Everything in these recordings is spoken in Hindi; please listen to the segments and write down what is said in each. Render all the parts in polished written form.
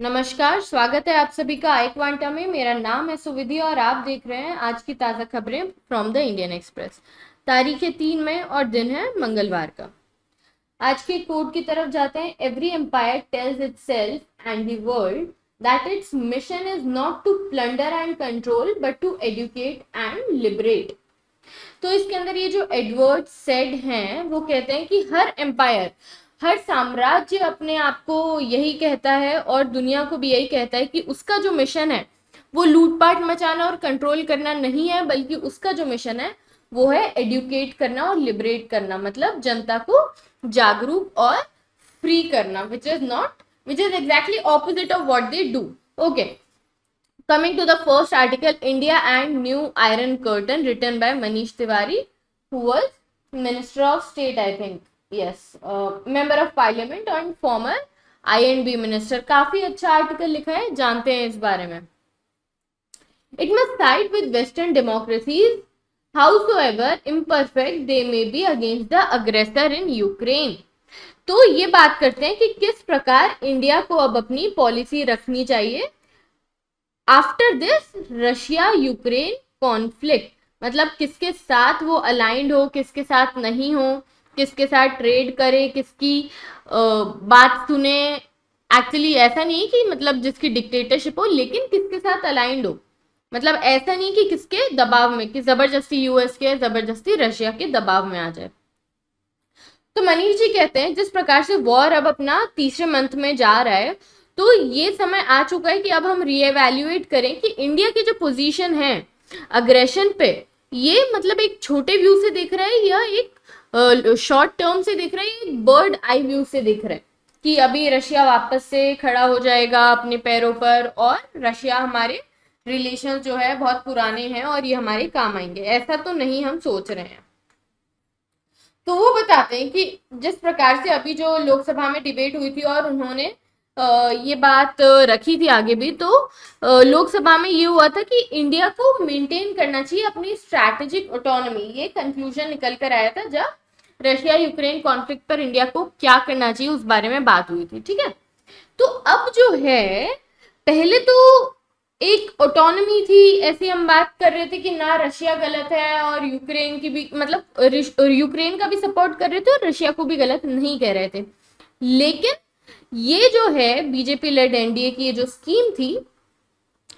नमस्कार, स्वागत है आप सभी का आई क्वांटा में। मेरा नाम है सुविधि और आप देख रहे हैं आज की ताज़ा खबरें फ्रॉम द इंडियन एक्सप्रेस। तारीख है 3 मई और दिन है मंगलवार का। आज के कोड की तरफ जाते हैं। Every empire tells itself and the world that its mission is not to plunder and control but to educate and liberate. तो इसके अंदर ये जो एडवर्ड सेड हैं वो कहते हैं कि हर एम्पायर, हर साम्राज्य अपने आप को यही कहता है और दुनिया को भी यही कहता है कि उसका जो मिशन है वो लूटपाट मचाना और कंट्रोल करना नहीं है, बल्कि उसका जो मिशन है वो है एडुकेट करना और लिबरेट करना, मतलब जनता को जागरूक और फ्री करना, which is exactly opposite of what they do. Okay, coming to the first article, India and New Iron Curtain, written by Manish Tiwari, who was Minister of State, I think. Yes, Member of Parliament and former I&B Minister. काफी अच्छा आर्टिकल लिखा है, जानते हैं इस बारे में। It must side with Western democracies, howsoever imperfect they may be, against the aggressor in Ukraine. तो ये बात करते हैं कि किस प्रकार इंडिया को अब अपनी पॉलिसी रखनी चाहिए after this Russia Ukraine conflict, मतलब किसके साथ वो अलाइंड हो, किसके साथ नहीं हो, किसके साथ ट्रेड करे, किसकी बात सुने। एक्चुअली ऐसा नहीं कि मतलब जिसकी डिक्टेटरशिप हो, लेकिन किसके साथ अलाइंड हो, मतलब ऐसा नहीं कि किसके दबाव में, कि जबरदस्ती यूएस के, जबरदस्ती रशिया के दबाव में आ जाए। तो मनीष जी कहते हैं जिस प्रकार से वॉर अब अपना तीसरे मंथ में जा रहा है, तो ये समय आ चुका है कि अब हम रीएवैल्यूएट करें कि इंडिया की जो पोजीशन है अग्रेशन पे, ये मतलब एक छोटे व्यू से देख रहा है या एक शॉर्ट टर्म से देख रहा है, एक बर्ड आई व्यू से देख रहा है कि अभी रशिया वापस से खड़ा हो जाएगा अपने पैरों पर और रशिया हमारे रिलेशन जो है बहुत पुराने हैं और ये हमारे काम आएंगे। ऐसा तो नहीं हम सोच रहे हैं। तो वो बताते हैं कि जिस प्रकार से अभी जो लोकसभा में डिबेट हुई थी और उन्होंने ये बात रखी थी आगे भी, तो लोकसभा में ये हुआ था कि इंडिया को मेंटेन करना चाहिए अपनी स्ट्रैटेजिक ऑटोनॉमी। ये कंक्लूजन निकल कर आया था जब रशिया यूक्रेन कॉन्फ्लिक्ट पर इंडिया को क्या करना चाहिए उस बारे में बात हुई थी। ठीक है, तो अब जो है, पहले तो एक ऑटोनॉमी थी, ऐसी हम बात कर रहे थे कि ना रशिया गलत है और यूक्रेन की भी, मतलब यूक्रेन का भी सपोर्ट कर रहे थे और रशिया को भी गलत नहीं कह रहे थे। लेकिन ये जो है बीजेपी लेड एनडीए की ये जो स्कीम थी,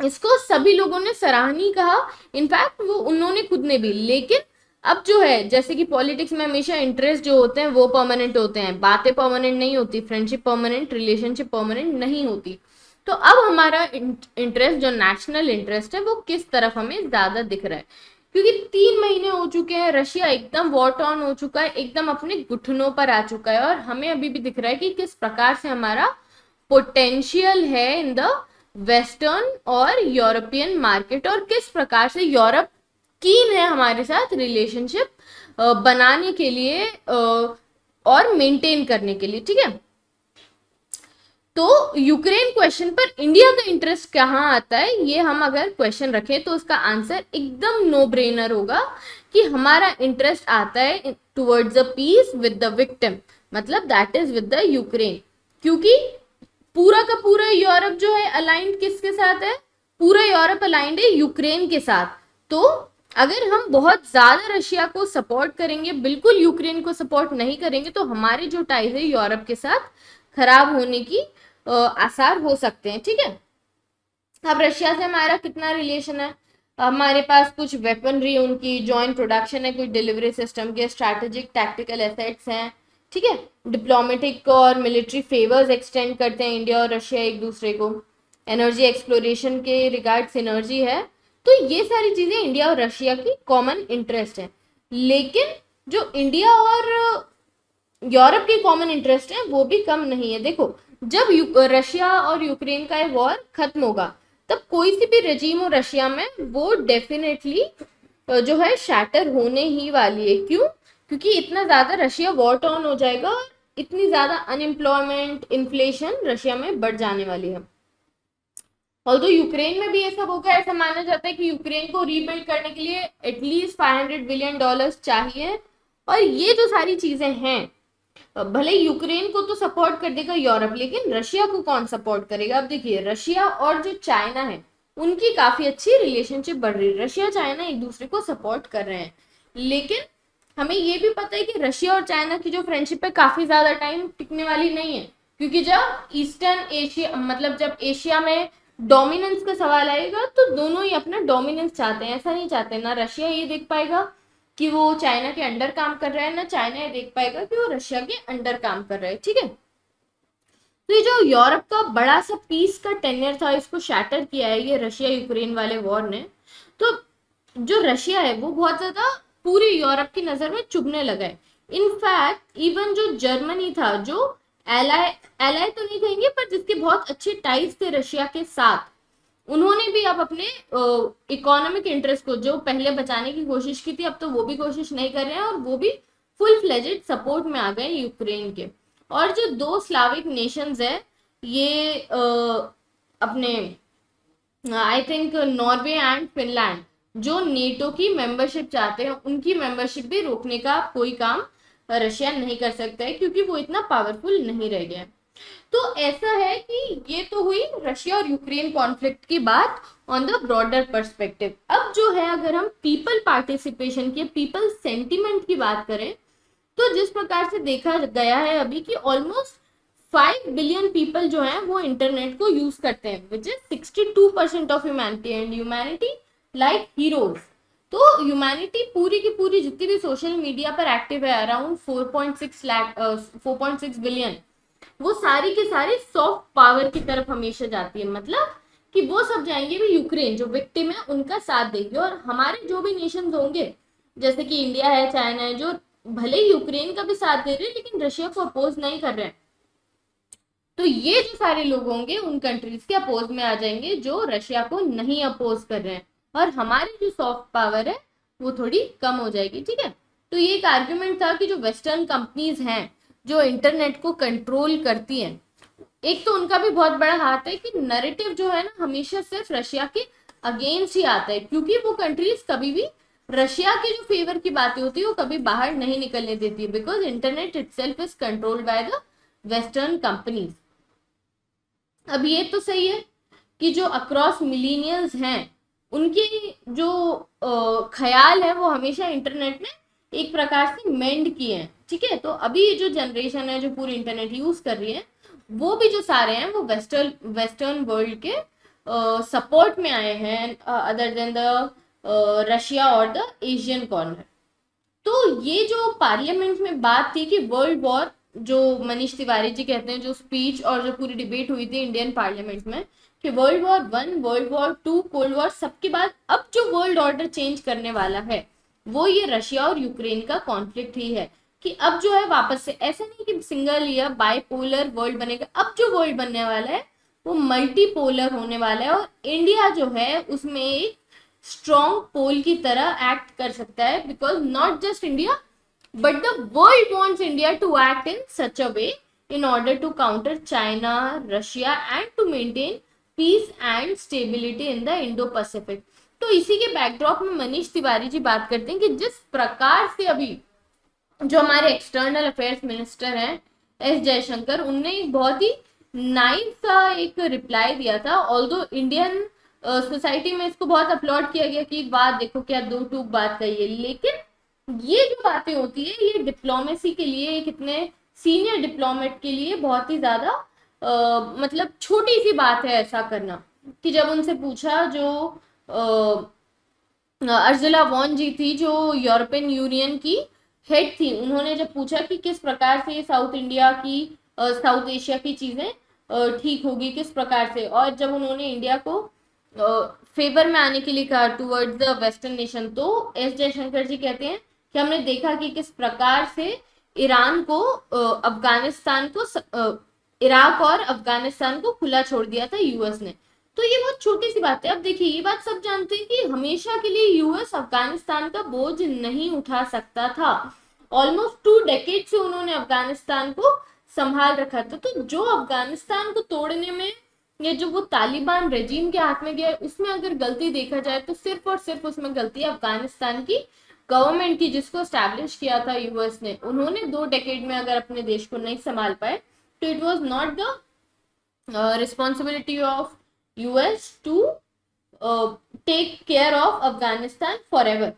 इसको सभी लोगों ने सराहनीय कहा, इनफैक्ट वो उन्होंने खुद ने भी। लेकिन अब जो है, जैसे कि पॉलिटिक्स में हमेशा इंटरेस्ट जो होते हैं वो परमानेंट होते हैं, बातें परमानेंट नहीं होती, फ्रेंडशिप परमानेंट, रिलेशनशिप परमानेंट नहीं होती। तो अब हमारा इंटरेस्ट, जो नेशनल इंटरेस्ट है, वो किस तरफ हमें ज्यादा दिख रहा है, क्योंकि 3 महीने हो चुके हैं, रशिया एकदम वॉर ऑन हो चुका है, एकदम अपने घुटनों पर आ चुका है और हमें अभी भी दिख रहा है कि किस प्रकार से हमारा पोटेंशियल है इन द वेस्टर्न और यूरोपियन मार्केट, और किस प्रकार से यूरोप कीन है हमारे साथ रिलेशनशिप बनाने के लिए और मेंटेन करने के लिए। ठीक है, तो यूक्रेन क्वेश्चन पर इंडिया का इंटरेस्ट कहाँ आता है, ये हम अगर क्वेश्चन रखें तो उसका आंसर एकदम नो ब्रेनर होगा कि हमारा इंटरेस्ट आता है towards the peace with the victim, मतलब that is with the Ukraine. क्योंकि पूरा का पूरा यूरोप जो है अलाइंड किसके साथ है, पूरा यूरोप अलाइंड है यूक्रेन के साथ। तो अगर हम बहुत ज्यादा रशिया को सपोर्ट करेंगे, बिल्कुल यूक्रेन को सपोर्ट नहीं करेंगे, तो हमारे जो टाइज है यूरोप के साथ खराब होने की आसार हो सकते हैं। ठीक है, अब रशिया से हमारा कितना रिलेशन है, हमारे पास कुछ वेपनरी, उनकी जॉइंट प्रोडक्शन है, कुछ डिलीवरी सिस्टम के स्ट्रैटेजिक टैक्टिकल एसेट्स हैं। ठीक है, डिप्लोमेटिक और मिलिट्री फेवर्स एक्सटेंड करते हैं इंडिया और रशिया एक दूसरे को, एनर्जी एक्सप्लोरेशन के रिगार्ड सिनर्जी है। तो ये सारी चीजें इंडिया और रशिया की कॉमन इंटरेस्ट है। लेकिन जो इंडिया और यूरोप के कॉमन इंटरेस्ट है वो भी कम नहीं है। देखो, जब रशिया और यूक्रेन का वॉर खत्म होगा, तब कोई सी भी रेजिम हो रशिया में, वो डेफिनेटली जो है शैटर होने ही वाली है। क्यों? क्योंकि इतना ज्यादा रशिया वॉर टॉन हो जाएगा और इतनी ज्यादा अनएम्प्लॉयमेंट, इन्फ्लेशन रशिया में बढ़ जाने वाली है। ऑल्दो यूक्रेन में भी ये सब होगा, ऐसा माना जाता है कि यूक्रेन को रीबिल्ड करने के लिए एटलीस्ट $500 बिलियन चाहिए। और ये जो सारी चीजें हैं, भले ही यूक्रेन को तो सपोर्ट कर देगा यूरोप, लेकिन रशिया को कौन सपोर्ट करेगा? अब देखिए, रशिया और जो चाइना है उनकी काफी अच्छी रिलेशनशिप बढ़ रही है, रशिया चाइना एक दूसरे को सपोर्ट कर रहे हैं। लेकिन हमें ये भी पता है कि रशिया और चाइना की जो फ्रेंडशिप है काफी ज्यादा टाइम टिकने वाली नहीं है, क्योंकि जब ईस्टर्न एशिया, मतलब जब एशिया में डोमिनेंस का सवाल आएगा तो दोनों ही अपना डोमिनेंस चाहते हैं। ऐसा नहीं चाहते, ना रशिया ये देख पाएगा कि वो चाइना के अंडर काम कर रहा है, ना चाइना ये देख पाएगा कि वो रशिया के अंडर काम कर रहा है। ठीक है, तो ये जो यूरोप का बड़ा सा पीस का टेन्योर था, इसको शैटर किया है ये रशिया यूक्रेन वाले वॉर ने। तो जो रशिया है वो बहुत ज्यादा पूरी यूरोप की नजर में चुभने लगा है। इनफैक्ट इवन जो जर्मनी था, जो एलाय एलाय तो नहीं कहेंगे, पर जिसके बहुत अच्छे टाइज थे रशिया के साथ, उन्होंने भी अब अपने इकोनॉमिक इंटरेस्ट को जो पहले बचाने की कोशिश की थी, अब तो वो भी कोशिश नहीं कर रहे हैं, और वो भी फुल फ्लेजेड सपोर्ट में आ गए यूक्रेन के। और जो दो स्लाविक नेशंस है, ये अपने I think Norway and Finland, जो नेटो की मेंबरशिप चाहते हैं, उनकी मेंबरशिप भी रोकने का कोई काम रशिया नहीं कर सकता है, क्योंकि वो इतना पावरफुल नहीं रह गया। तो ऐसा है कि ये तो हुई रशिया और यूक्रेन कॉन्फ्लिक्ट की बात ऑन द ब्रॉडर पर्सपेक्टिव। अब जो है, अगर हम पीपल पार्टिसिपेशन की, पीपल सेंटिमेंट की बात करें, तो जिस प्रकार से देखा गया है अभी कि ऑलमोस्ट 5 बिलियन पीपल जो हैं वो इंटरनेट को यूज करते हैं, which is 62% of humanity, and humanity like heroes. तो ह्यूमैनिटी पूरी की पूरी जितनी भी सोशल मीडिया पर एक्टिव है, अराउंड 4.6 बिलियन, वो सारी की सारी सॉफ्ट पावर की तरफ हमेशा जाती है। मतलब कि वो सब जाएंगे भी यूक्रेन जो विक्टिम है उनका साथ देंगे, और हमारे जो भी नेशन होंगे, जैसे कि इंडिया है, चाइना है, जो भले ही यूक्रेन का भी साथ दे रहे हैं लेकिन रशिया को अपोज नहीं कर रहे हैं, तो ये जो सारे लोग होंगे उन कंट्रीज के अपोज में आ जाएंगे जो रशिया को नहीं अपोज कर रहे हैं, और हमारी जो सॉफ्ट पावर है वो थोड़ी कम हो जाएगी। ठीक है, तो ये एक आर्ग्यूमेंट था कि जो वेस्टर्न कंपनीज हैं जो इंटरनेट को कंट्रोल करती हैं, एक तो उनका भी बहुत बड़ा हाथ है कि नैरेटिव जो है ना हमेशा सिर्फ रशिया के अगेंस्ट ही आता है, क्योंकि वो कंट्रीज कभी भी रशिया के जो फेवर की बातें होती है वो कभी बाहर नहीं निकलने देती है, because internet itself is controlled by the western companies. अब ये तो सही है कि जो अक्रॉस मिलीनियल्स हैं उनके जो ख्याल है वो हमेशा इंटरनेट ने एक प्रकार से मेंड किए हैं। ठीक है, तो अभी जो जनरेशन है जो पूरी इंटरनेट यूज कर रही है, वो भी जो सारे हैं वो वेस्टर्न वर्ल्ड के सपोर्ट में आए हैं, अदर देन द रशिया और द एशियन कॉर्नर। तो ये जो पार्लियामेंट में बात थी कि वर्ल्ड वॉर, जो मनीष तिवारी जी कहते हैं, जो स्पीच और जो पूरी डिबेट हुई थी इंडियन पार्लियामेंट में कि world war 1, world war 2, cold war, सबके बाद अब जो वर्ल्ड ऑर्डर चेंज करने वाला है वो ये रशिया और यूक्रेन का कॉन्फ्लिक्ट ही है। कि अब जो है वापस से ऐसा नहीं कि सिंगल या बाइपोलर वर्ल्ड बनेगा, अब जो वर्ल्ड बनने वाला है वो मल्टीपोलर होने वाला है, और इंडिया जो है उसमें एक स्ट्रॉन्ग पोल की तरह एक्ट कर सकता है, because not just India but the world wants India to act in such a way in order to counter China, Russia and to maintain peace and stability in the Indo-Pacific। तो इसी के बैकड्रॉप में मनीष तिवारी जी बात करते हैं कि जिस प्रकार से अभी जो हमारे एक्सटर्नल अफेयर्स मिनिस्टर हैं एस जयशंकर, उनने एक बहुत ही नाइस सा एक रिप्लाई दिया था। ऑल्दो इंडियन सोसाइटी में इसको बहुत अपलोड किया गया कि बात देखो क्या दो टूक बात कही है, लेकिन ये जो बातें होती है ये डिप्लोमेसी के लिए, कितने सीनियर डिप्लोमेट के लिए बहुत ही ज्यादा मतलब छोटी सी बात है ऐसा करना। कि जब उनसे पूछा, जो अर्जुला वॉन जी थी जो यूरोपियन यूनियन की हेड थी, उन्होंने जब पूछा कि किस प्रकार से साउथ इंडिया की साउथ एशिया की चीजें ठीक होगी किस प्रकार से, और जब उन्होंने इंडिया को फेवर में आने के लिए कहा टुवर्ड्स द वेस्टर्न नेशन, तो एस जयशंकर जी कहते हैं कि हमने देखा कि किस प्रकार से ईरान को अफगानिस्तान को इराक और अफगानिस्तान को खुला छोड़ दिया था यूएस ने। तो ये बहुत छोटी सी बात है। अब देखिए, ये बात सब जानते हैं कि हमेशा के लिए यूएस अफगानिस्तान का बोझ नहीं उठा सकता था। ऑलमोस्ट 2 डेकेड से उन्होंने अफगानिस्तान को संभाल रखा था। तो जो अफगानिस्तान को तोड़ने में ये जो वो तालिबान रेजिम के हाथ में गया, उसमें अगर गलती देखा जाए तो सिर्फ और सिर्फ उसमें गलती अफगानिस्तान की गवर्नमेंट की जिसको स्टैब्लिश किया था यूएस ने, उन्होंने 2 डेकेड में अगर अपने देश को नहीं संभाल पाए तो it was not the responsibility of US to take care of Afghanistan for ever.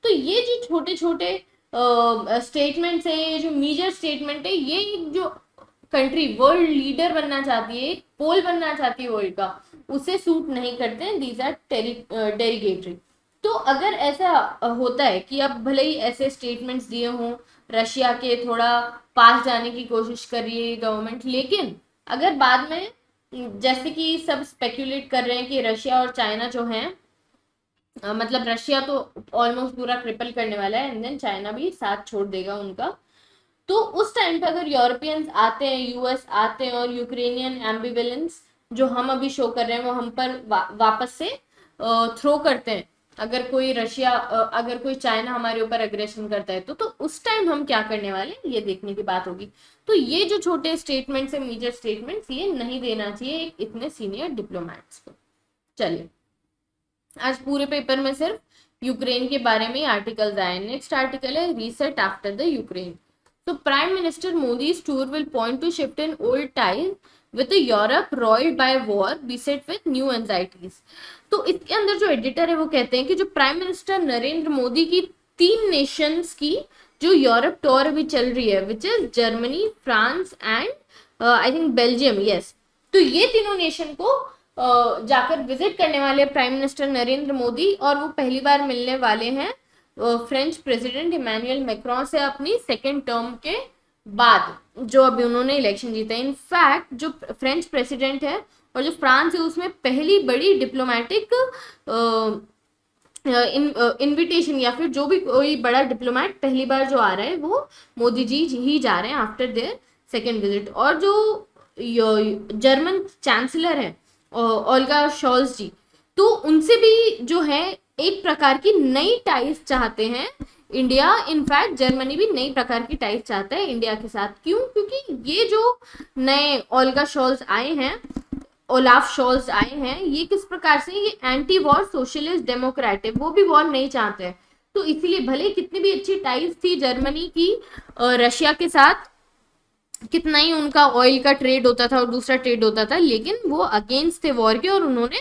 तो ये जो छोटे छोटे स्टेटमेंट्स है, ये जो मेजर स्टेटमेंट है, ये जो कंट्री वर्ल्ड लीडर बनना चाहती है, पोल बनना चाहती है वर्ल्ड का, उसे सूट नहीं करते हैं। These are derogatory. तो अगर ऐसा होता है कि अब भले ही ऐसे स्टेटमेंट्स दिए हों, रशिया के थोड़ा पास जाने की कोशिश कर रही है गवर्नमेंट, लेकिन अगर बाद में जैसे कि सब स्पेक्यूलेट कर रहे हैं कि रशिया और चाइना जो हैं, मतलब रशिया तो ऑलमोस्ट पूरा ट्रिपल करने वाला है एंड देन चाइना भी साथ छोड़ देगा उनका, तो उस टाइम पे अगर यूरोपियंस आते हैं, यूएस आते हैं और यूक्रेनियन एम्बिवेलेंस जो हम अभी शो कर रहे हैं वो हम पर वापस से थ्रो करते हैं, अगर कोई रशिया अगर कोई चाइना हमारे ऊपर अग्रेशन करता है तो उस टाइम हम क्या करने वाले हैं, ये देखने की बात होगी। तो ये जो छोटे स्टेटमेंट्स है, मेजर स्टेटमेंट्स, ये नहीं देना चाहिए एक इतने सीनियर डिप्लोमैट्स को। चलिए, आज पूरे पेपर में सिर्फ यूक्रेन के बारे में आर्टिकल्स आए। नेक्स्ट आर्टिकल है reset after the Ukraine. So Prime Minister Modi's tour will point to shift in old ties with a Europe roiled by war, beset with new anxieties. तो इसके अंदर जो एडिटर है वो कहते हैं कि जो प्राइम मिनिस्टर नरेंद्र मोदी की 3 नेशंस की जो यूरोप टूर अभी चल रही है, which is Germany, France and I think Belgium, yes, तो ये तीनों नेशन को जाकर विजिट करने वाले प्राइम मिनिस्टर नरेंद्र मोदी, और वो पहली बार मिलने वाले हैं फ्रेंच प्रेसिडेंट इमैनुअल मैक्रोन से अपनी सेकेंड टर्म के बाद, जो अभी उन्होंने इलेक्शन जीता है। इनफैक्ट जो फ्रेंच प्रेसिडेंट है और जो फ्रांस है उसमें पहली बड़ी डिप्लोमेटिक इनविटेशन या फिर जो भी कोई बड़ा डिप्लोमेट पहली बार जो आ रहा है वो मोदी जी ही जा रहे हैं आफ्टर देयर सेकेंड विजिट। और जो जर्मन चांसलर है ओल्गा शॉल्ज जी, तो उनसे भी जो है एक प्रकार की नई टाइज चाहते हैं इंडिया। इनफैक्ट जर्मनी भी नई प्रकार की टाइज चाहता है इंडिया के साथ। क्यों? क्योंकि ये जो नए ओल्गा शॉल्ज आए हैं, ओलाफ शॉल्ज आए हैं, ये किस प्रकार से, ये एंटी वॉर सोशलिस्ट डेमोक्रेट है, वो भी वॉर नहीं चाहते हैं। तो इसीलिए भले कितनी भी अच्छी टाइज थी जर्मनी की रशिया के साथ, कितना ही उनका ऑयल का ट्रेड होता था और दूसरा ट्रेड होता था, लेकिन वो अगेंस्ट थे वॉर के और उन्होंने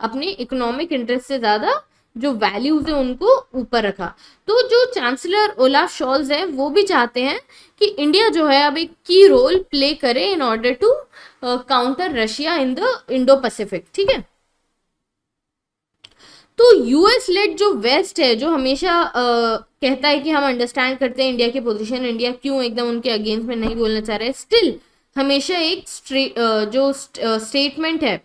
अपने इकोनॉमिक इंटरेस्ट से ज्यादा जो वैल्यूज है उनको ऊपर रखा। तो जो चांसलर ओलाफ शॉल्ज है वो भी चाहते हैं कि इंडिया जो है अब एक की रोल प्ले करे in order to counter Russia in the Indo Pacific. ठीक है, तो यूएस लेड जो वेस्ट है, जो हमेशा कहता है कि हम अंडरस्टैंड करते हैं इंडिया की पोजीशन, इंडिया क्यों एकदम उनके अगेंस्ट में नहीं बोलना चाह रहा है, स्टिल हमेशा एक जो स्टेटमेंट है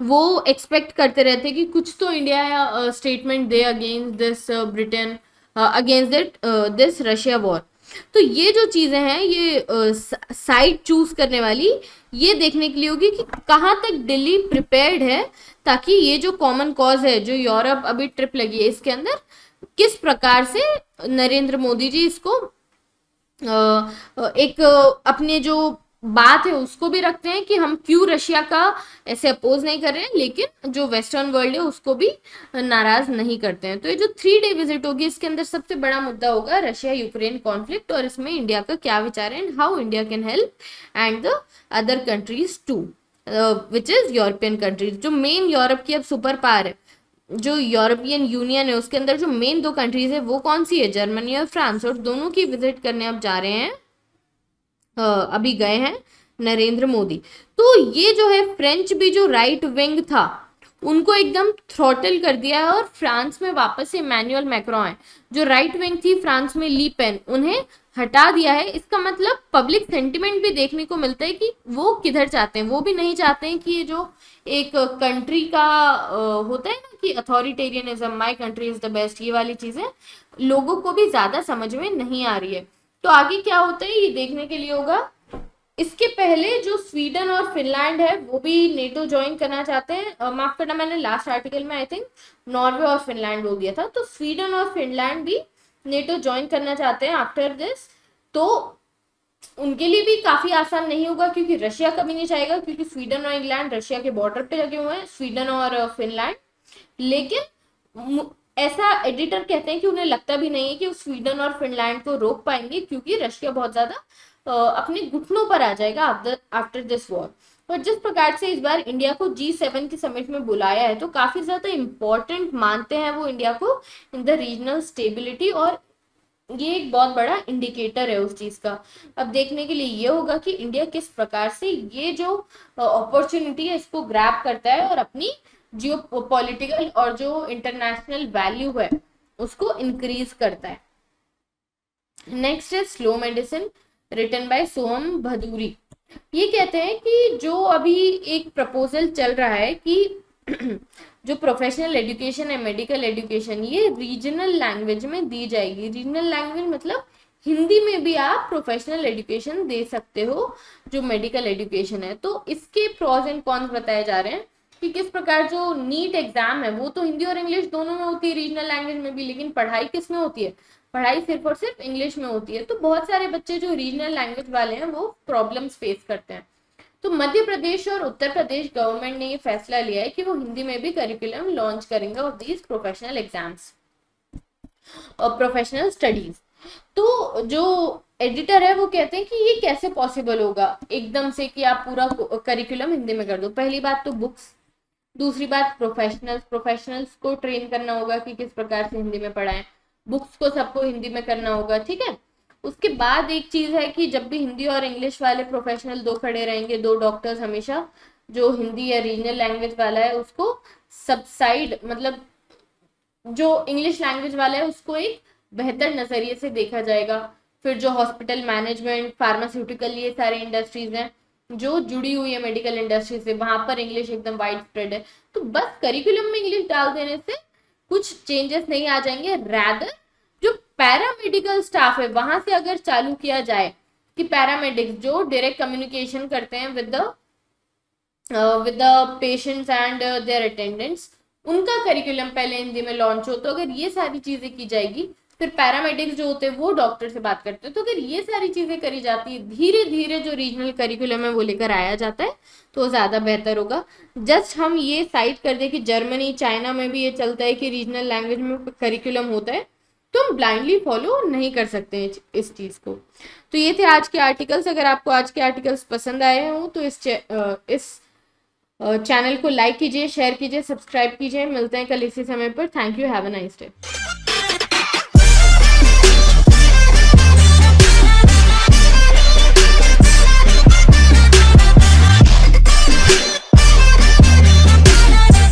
वो एक्सपेक्ट करते रहते कि कुछ तो India statement they against this Britain, against this Russia war. तो ये जो चीजें हैं, ये साइड चूज करने वाली, ये देखने के लिए होगी कि कहाँ तक दिल्ली प्रिपेयर्ड है, ताकि ये जो कॉमन कॉज है, जो यूरोप अभी ट्रिप लगी है, इसके अंदर किस प्रकार से नरेंद्र मोदी जी इसको एक अपने जो बात है उसको भी रखते हैं कि हम क्यों रशिया का ऐसे अपोज नहीं कर रहे हैं, लेकिन जो वेस्टर्न वर्ल्ड है उसको भी नाराज नहीं करते हैं। तो ये जो 3 डे विजिट होगी, इसके अंदर सबसे बड़ा मुद्दा होगा रशिया यूक्रेन कॉन्फ्लिक्ट, और इसमें इंडिया का क्या विचार है and how India can help and the other countries to, which is European countries. जो मेन यूरोप की अब सुपर पावर है, जो यूरोपियन यूनियन है, उसके अंदर जो मेन 2 कंट्रीज है वो कौन सी है, जर्मनी और फ्रांस, और दोनों की विजिट करने अब जा रहे हैं, अभी गए हैं नरेंद्र मोदी। तो ये जो है फ्रेंच भी जो राइट विंग था उनको एकदम थ्रॉटल कर दिया है, और फ्रांस में वापस से इमैनुअल मैक्रोन है, जो राइट विंग थी फ्रांस में ली पेन, उन्हें हटा दिया है। इसका मतलब पब्लिक सेंटिमेंट भी देखने को मिलता है कि वो किधर चाहते हैं। वो भी नहीं चाहते हैं कि ये जो एक कंट्री का होता है ना कि authoritarianism, my country is the best, ये वाली चीजें लोगों को भी ज्यादा समझ में नहीं आ रही है। तो आगे क्या होता है ये देखने के लिए होगा। इसके पहले जो स्वीडन और फिनलैंड है वो भी नेटो ज्वाइन करना चाहते हैं। माफ करना, मैंने लास्ट आर्टिकल में आई थिंक नॉर्वे और फिनलैंड बोल दिया था, तो स्वीडन और फिनलैंड भी नेटो ज्वाइन करना चाहते हैं आफ्टर दिस। तो उनके लिए भी काफी आसान नहीं होगा, क्योंकि रशिया कभी नहीं चाहेगा, क्योंकि स्वीडन और इंग्लैंड रशिया के बॉर्डर पे लगे हुए हैं, स्वीडन और फिनलैंड। लेकिन ऐसा एडिटर कहते हैं कि उन्हें लगता भी नहीं है कि वो स्वीडन और फिनलैंड को रोक पाएंगे, क्योंकि रशिया बहुत ज्यादा अपने घुटनों पर आ जाएगा आफ्टर दिस वॉर। और जिस प्रकार से इस बार इंडिया को G7 की समिट में बुलाया है, तो काफी ज्यादा इंपॉर्टेंट मानते हैं वो इंडिया को इन द रीजनल स्टेबिलिटी, और ये एक बहुत बड़ा इंडिकेटर है उस चीज का। अब देखने के लिए ये होगा कि इंडिया किस प्रकार से ये जो अपॉर्चुनिटी है इसको ग्रैब करता है और अपनी जियो पॉलिटिकल और जो इंटरनेशनल वैल्यू है उसको इंक्रीज करता है। नेक्स्ट है स्लो मेडिसिन, रिटन बाय सोहम भदूरी। ये कहते हैं कि जो अभी एक प्रपोजल चल रहा है कि जो प्रोफेशनल एजुकेशन है, मेडिकल एजुकेशन, ये रीजनल लैंग्वेज में दी जाएगी। रीजनल लैंग्वेज मतलब हिंदी में भी आप प्रोफेशनल एजुकेशन दे सकते हो जो मेडिकल एजुकेशन है। तो इसके प्रॉस एंड कॉन्स बताए जा रहे हैं कि किस प्रकार जो नीट एग्जाम है वो तो हिंदी और इंग्लिश दोनों में होती है, रीजनल लैंग्वेज में भी, लेकिन पढ़ाई किस में होती है? पढ़ाई सिर्फ और सिर्फ इंग्लिश में होती है। तो बहुत सारे बच्चे जो रीजनल लैंग्वेज वाले हैं वो प्रॉब्लम्स फेस करते हैं। तो मध्य प्रदेश और उत्तर प्रदेश गवर्नमेंट ने ये फैसला लिया है कि वो हिंदी में भी करिकुलम लॉन्च करेंगे ऑफ दीज प्रोफेशनल एग्जाम्स और प्रोफेशनल स्टडीज। तो जो एडिटर है वो कहते हैं कि ये कैसे पॉसिबल होगा एकदम से कि आप पूरा करिकुलम हिंदी में कर दो। पहली बात तो बुक्स, दूसरी बात प्रोफेशनल्स को ट्रेन करना होगा कि किस प्रकार से हिंदी में पढ़ाएं, बुक्स को सबको हिंदी में करना होगा, ठीक है। उसके बाद एक चीज है कि जब भी हिंदी और इंग्लिश वाले प्रोफेशनल दो खड़े रहेंगे, दो डॉक्टर्स, हमेशा जो हिंदी या रीजनल लैंग्वेज वाला है उसको सबसाइड, मतलब जो इंग्लिश लैंग्वेज वाला है उसको एक बेहतर नजरिए से देखा जाएगा। फिर जो हॉस्पिटल मैनेजमेंट, फार्मास्यूटिकल, ये सारे इंडस्ट्रीज हैं जो जुड़ी हुई है मेडिकल इंडस्ट्री से, वहां पर इंग्लिश एकदम वाइड स्प्रेड है। तो बस करिकुलम में इंग्लिश डाल देने से कुछ चेंजेस नहीं आ जाएंगे, रैदर जो पैरामेडिकल स्टाफ है वहां से अगर चालू किया जाए कि पैरामेडिक्स जो डायरेक्ट कम्युनिकेशन करते हैं with the patients and their attendants, उनका करिकुलम पहले हिंदी में लॉन्च हो, तो अगर ये सारी चीजें की जाएगी, फिर पैरामेडिक्स जो होते हैं वो डॉक्टर से बात करते हैं, तो अगर ये सारी चीजें करी जाती है, धीरे धीरे जो रीजनल करिकुलम है वो लेकर आया जाता है, तो ज्यादा बेहतर होगा। जस्ट हम ये साइड कर दे कि जर्मनी, चाइना में भी ये चलता है कि रीजनल लैंग्वेज में करिकुलम होता है, तो हम ब्लाइंडली फॉलो नहीं कर सकते इस चीज को। तो ये थे आज के आर्टिकल्स। अगर आपको आज के आर्टिकल्स पसंद आए हो तो इस चैनल को लाइक कीजिए, शेयर कीजिए, सब्सक्राइब कीजिए। मिलते हैं कल इसी समय पर। Thank you, have a nice day.